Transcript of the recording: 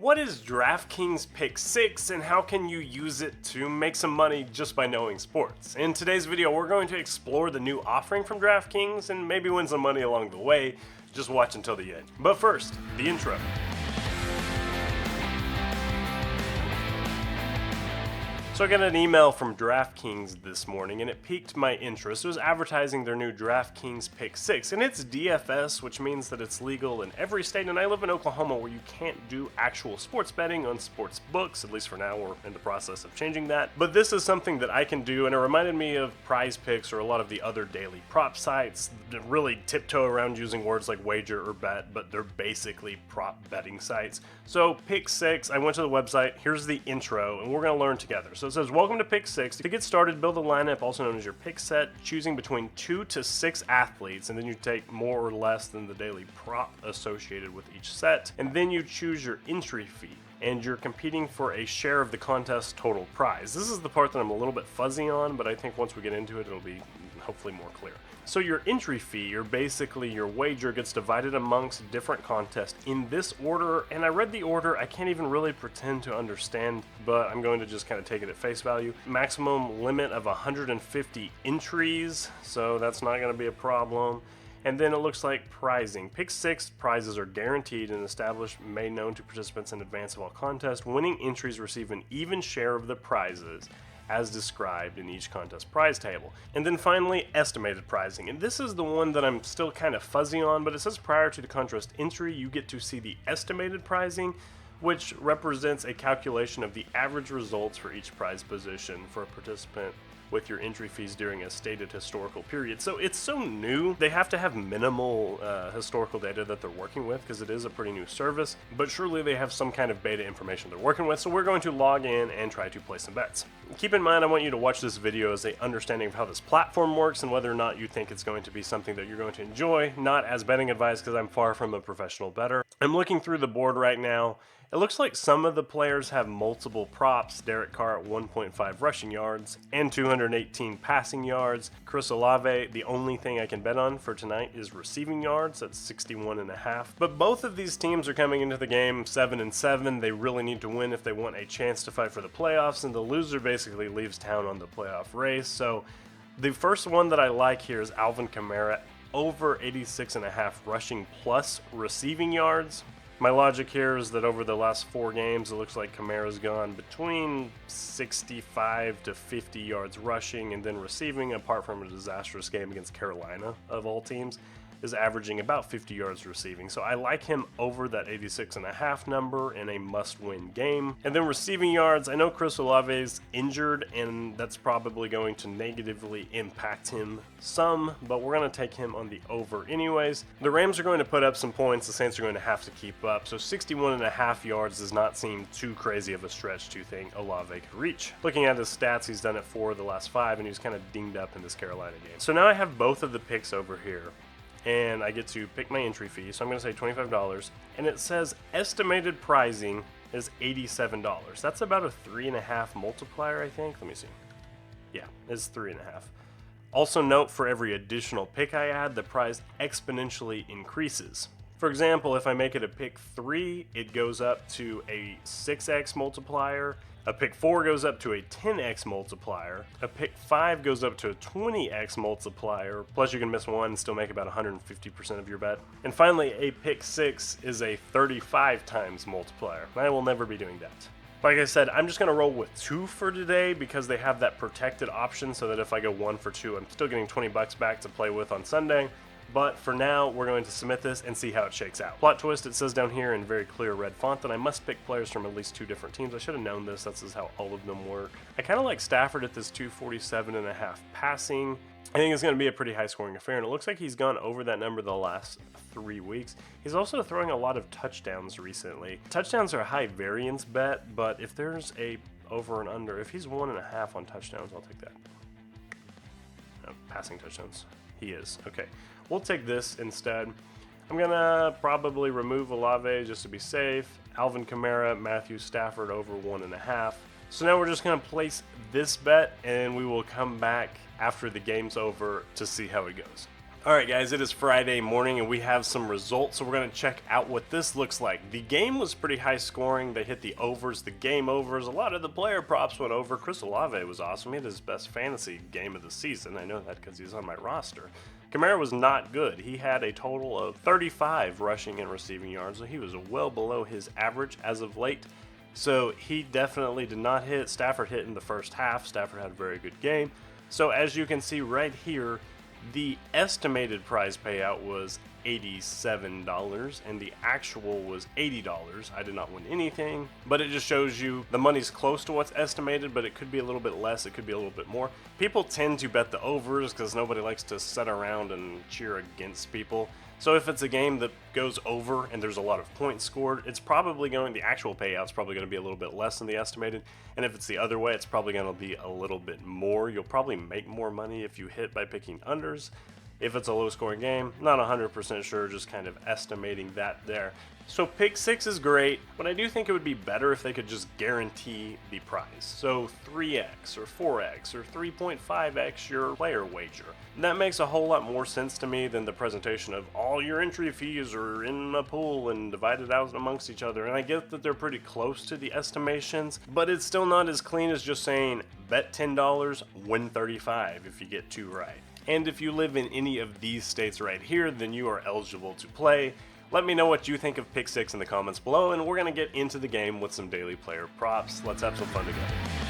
What is DraftKings Pick 6 and how can you use it to make some money just by knowing sports? In today's video, we're going to explore the new offering from DraftKings and maybe win some money along the way. Just watch until the end. But first, the intro. So I got an email from DraftKings this morning and it piqued my interest. It was advertising their new DraftKings Pick 6 and it's DFS, which means that it's legal in every state, and I live in Oklahoma where you can't do actual sports betting on sports books, at least for now. We're in the process of changing that. But this is something that I can do, and it reminded me of Prize Picks or a lot of the other daily prop sites that really tiptoe around using words like wager or bet, but they're basically prop betting sites. So Pick 6, I went to the website, here's the intro, and we're going to learn together. So it says, welcome to Pick 6. To get started, build a lineup, also known as your pick set, choosing between 2 to 6 athletes, and then you take more or less than the daily prop associated with each set, and then you choose your entry fee, and you're competing for a share of the contest total prize. This is the part that I'm a little bit fuzzy on, but I think once we get into it, it'll be hopefully more clear. So your entry fee, or basically your wager, gets divided amongst different contests in this order, and I read the order. I can't even really pretend to understand, but I'm going to just kind of take it at face value. Maximum limit of 150 entries, so that's not going to be a problem. And then it looks like pricing. Pick 6 prizes are guaranteed and established, made known to participants in advance of all contests. Winning entries receive an even share of the prizes, as described in each contest prize table. And then finally, estimated pricing. And this is the one that I'm still kind of fuzzy on, but it says prior to the contest entry, you get to see the estimated pricing, which represents a calculation of the average results for each prize position for a participant with your entry fees during a stated historical period. So it's so new, they have to have minimal historical data that they're working with because it is a pretty new service, but surely they have some kind of beta information they're working with, so we're going to log in and try to place some bets. Keep in mind, I want you to watch this video as an understanding of how this platform works and whether or not you think it's going to be something that you're going to enjoy, not as betting advice because I'm far from a professional bettor. I'm looking through the board right now. It looks like some of the players have multiple props. Derek Carr at 1.5 rushing yards and 218 passing yards. Chris Olave, the only thing I can bet on for tonight is receiving yards at 61.5. But both of these teams are coming into the game 7-7. They really need to win if they want a chance to fight for the playoffs, and the loser basically leaves town on the playoff race. So the first one that I like here is Alvin Kamara, over 86.5 rushing plus receiving yards. My logic here is that over the last 4 games, it looks like Kamara's gone between 65 to 50 yards rushing, and then receiving, apart from a disastrous game against Carolina, of all teams, is averaging about 50 yards receiving. So I like him over that 86.5 number in a must-win game. And then receiving yards, I know Chris Olave's injured, and that's probably going to negatively impact him some, but we're going to take him on the over anyways. The Rams are going to put up some points. The Saints are going to have to keep up. So 61.5 yards does not seem too crazy of a stretch to think Olave could reach. Looking at his stats, he's done it 4 of the last 5, and he was kind of dinged up in this Carolina game. So now I have both of the picks over here, and I get to pick my entry fee, so I'm going to say $25, and it says estimated pricing is $87. That's about a 3.5 multiplier, I think. Let me see. Yeah, it's 3.5. Also note, for every additional pick I add, the prize exponentially increases. For example, if I make it a pick 3, it goes up to a 6x multiplier. A pick 4 goes up to a 10x multiplier. A pick 5 goes up to a 20x multiplier. Plus you can miss one and still make about 150% of your bet. And finally, a pick 6 is a 35 times multiplier. I will never be doing that. Like I said, I'm just going to roll with 2 for today because they have that protected option so that if I go 1 for 2, I'm still getting $20 back to play with on Sunday. But for now, we're going to submit this and see how it shakes out. Plot twist, it says down here in very clear red font that I must pick players from at least 2 different teams. I should have known this. That's just how all of them work. I kind of like Stafford at this 247.5 passing. I think it's going to be a pretty high scoring affair, and it looks like he's gone over that number the last 3 weeks. He's also throwing a lot of touchdowns recently. Touchdowns are a high variance bet, but if there's a over and under, if he's 1.5 on touchdowns, I'll take that. No, passing touchdowns. He is. Okay. We'll take this instead. I'm going to probably remove Olave just to be safe. Alvin Kamara, Matthew Stafford over 1.5. So now we're just going to place this bet, and we will come back after the game's over to see how it goes. Alright guys, it is Friday morning and we have some results, so we're going to check out what this looks like. The game was pretty high scoring. They hit the overs, the game overs. A lot of the player props went over. Chris Olave was awesome. He had his best fantasy game of the season. I know that because he's on my roster. Kamara was not good. He had a total of 35 rushing and receiving yards, so he was well below his average as of late. So he definitely did not hit. Stafford hit in the first half. Stafford had a very good game. So as you can see right here, the estimated prize payout was $87 and the actual was $80. I did not win anything, but it just shows you the money's close to what's estimated, but it could be a little bit less, it could be a little bit more. People tend to bet the overs because nobody likes to sit around and cheer against people. So if it's a game that goes over and there's a lot of points scored, it's probably going, the actual payout's probably going to be a little bit less than the estimated. And if it's the other way, it's probably going to be a little bit more. You'll probably make more money if you hit by picking unders. If it's a low scoring game, not 100% sure, just kind of estimating that there. So pick 6 is great, but I do think it would be better if they could just guarantee the prize. So 3x or 4x or 3.5x your player wager. That makes a whole lot more sense to me than the presentation of all your entry fees are in a pool and divided out amongst each other. And I get that they're pretty close to the estimations, but it's still not as clean as just saying bet $10, win $35 if you get 2 right. And if you live in any of these states right here, then you are eligible to play. Let me know what you think of Pick 6 in the comments below, and we're going to get into the game with some daily player props. Let's have some fun together.